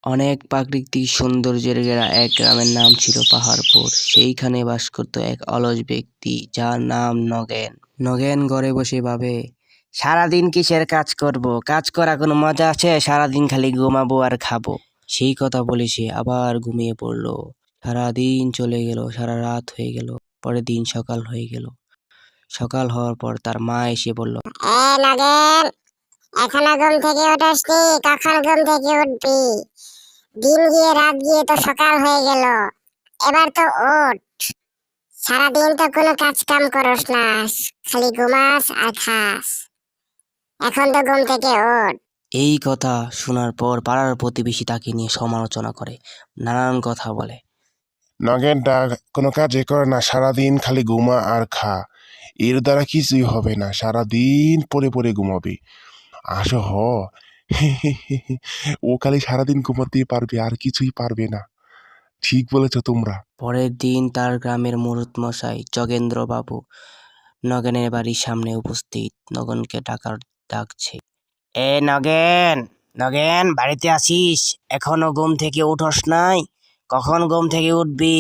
অনেক প্রাকৃতিক সৌন্দর্যের ঘেরা এক গ্রামের নাম ছিল পাহাড়পুর। সেইখানে বাস করত এক অলস ব্যক্তি যার নাম নগেন। নগেন ঘরে বসে ভাবে, সারাদিন কিসের কাজ করব? কাজ করা কোনো মজা আছে? সারাদিন খালি ঘুমাবো আর খাবো। সেই কথা বলে সে আবার ঘুমিয়ে পড়ল। সারাদিন চলে গেল, সারা রাত হয়ে গেল। পরের দিন সকাল হয়ে গেল। সকাল হওয়ার পর তার মা এসে বলল, নগেন, এখনো ঘুম থেকে উঠোসনি? কখন ঘুম থেকে উঠবি? দিন গিয়ে রাত গিয়ে তো সকাল হয়ে গেল, এবার তো ওঠ। সারাদিন তো কোনো কাজ কাম করস না, খালি ঘুমাস আর খাস। এখন তো ঘুম থেকে ওঠ। এই কথা শোনার পর পাড়ার প্রতিবেশী তাকে নিয়ে সমালোচনা করে, নানান কথা বলে। নগেনটা কোনো কাজই করে না, সারাদিন খালি ঘুমা আর খা। এর দ্বারা কিছুই হবে না, সারাদিন পড়ে পড়ে ঘুমাবে। আসো হ। ও খালি সারাদিন ঘুমাতেই পারবে, আর কিছুই পারবে না। ঠিক বলেছ তোমরা। পরের দিন তার গ্রামের মুরুত মশাই যোগেন্দ্র বাবু নগেনের বাড়ির সামনে উপস্থিত। নগেনকে ডাকছে, এ নগেন, নগেন বাড়িতে আসিস? এখনো ঘুম থেকে উঠোস নাই? কখন ঘুম থেকে উঠবি?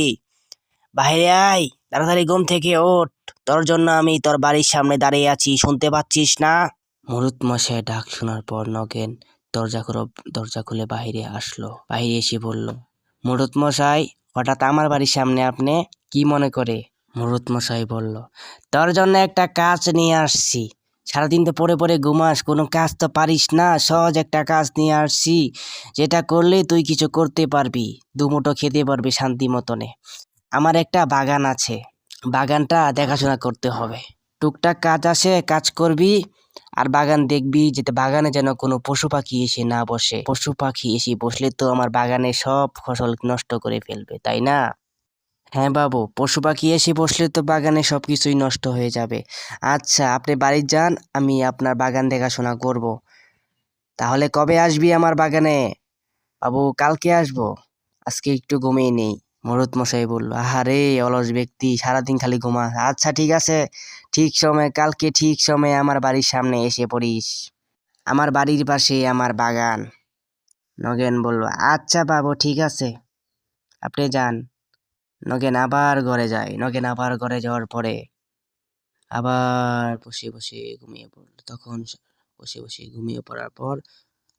বাইরে আয়, তাড়াতাড়ি ঘুম থেকে ওঠ। তোর জন্য আমি তোর বাড়ির সামনে দাঁড়িয়ে আছি, শুনতে পাচ্ছিস না? মুরুত মশাই ডাক শোনার পর নগেন দরজা খুলে বাইরে আসলো। বাইরে এসে বলল, মুরুত মশাই, হঠাৎ আমার বাড়ির সামনে আপনি? কি মনে করে? মুরুত মশাই বলল, তোর জন্য একটা কাজ নিয়ে আসছি। সারাদিন তো পড়ে পড়ে ঘুমাস, কোনো কাজ তো পারিস না। সহজ একটা কাজ নিয়ে আসছি, যেটা করলে তুই কিছু করতে পারবি, দুমুঠো খেতে পারবি শান্তি মতনে। আমার একটা বাগান আছে, বাগানটা দেখাশোনা করতে হবে। টুকটাক কাজ আসে, কাজ করবি আর বাগান দেখবি, যাতে বাগানে যেন কোনো পশু পাখি এসে না বসে। পশু পাখি এসে বসলে তো আমার বাগানে সব ফসল নষ্ট করে ফেলবে, তাই না? হ্যাঁ বাবু, পশু পাখি এসে বসলে তো বাগানে সবকিছুই নষ্ট হয়ে যাবে। আচ্ছা, আপনি বাড়ি যান, আমি আপনার বাগান দেখাশোনা করব। তাহলে কবে আসবি আমার বাগানে? বাবু, কালকে আসবো, আজকে একটু ঘুমিয়ে নেই। মরুত মশাই বলল, আহারে অলস ব্যক্তি, সারাদিন খালি ঘুমা। আচ্ছা ঠিক আছে, কালকে ঠিক সময়ে আমার বাড়ির সামনে এসে পড়িস। আমার বাড়ির পাশে আমার বাগান। নগেন বলল, আচ্ছা বাবু, ঠিক আছে, আপনি যান। নগেন আবার ঘরে যায়। নগেন আবার ঘরে যাওয়ার পরে আবার বসে বসে ঘুমিয়ে পড়ল। বসে বসে ঘুমিয়ে পড়ার পর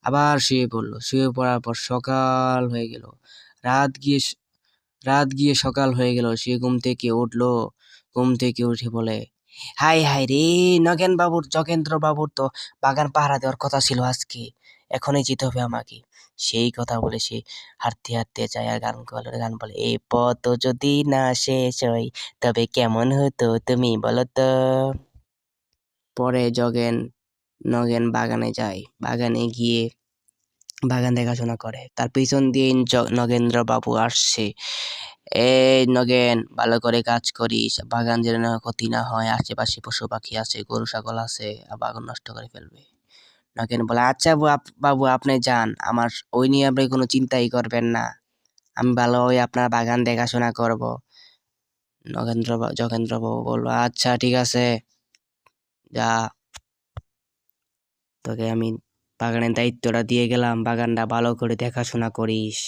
আবার শুয়ে পড়ল। শুয়ে পড়ার পর সকাল হয়ে গেল। রাত গিয়ে রাত গিয়ে সকাল হয়ে গেল। সে ঘুম থেকে উঠলো। ঘুম থেকে উঠে বলে, হাই হাই রে, যোগেন্দ্র বাবুর তো বাগান পাহারা দেওয়ার কথা ছিল আজকে, এখনই যেতে হবে আমাকে। সেই কথা বলে সে হাঁটতে হাঁটতে যায় আর গান বলে, এই পথ যদি না শেষ হয় তবে কেমন হতো তুমি বলো তো। পরে নগেন বাগানে যায়। বাগানে গিয়ে বাগান দেখাশোনা করে। তার পিছন দিয়ে নগেন্দ্র বাবু আসছে। এই নগেন, ভালো করে কাজ করিস, বাগান যেন ক্ষতি না হয়। আশেপাশে পশু পাখি আছে, গরু ছাগল আছে, বাগান নষ্ট করে ফেলবে। নগেন বলে, আচ্ছা বাবু, আপনি যান, আমার ওই নিয়ে আপনি কোনো চিন্তাই করবেন না, আমি ভালোভাবে আপনার বাগান দেখাশোনা করব। যোগেন্দ্র বাবু বলল, আচ্ছা ঠিক আছে, যা, তোকে আমি বাগানের দায়িত্বটা দিয়ে গেলাম, বাগানটা ভালো করে দেখাশোনা করিস।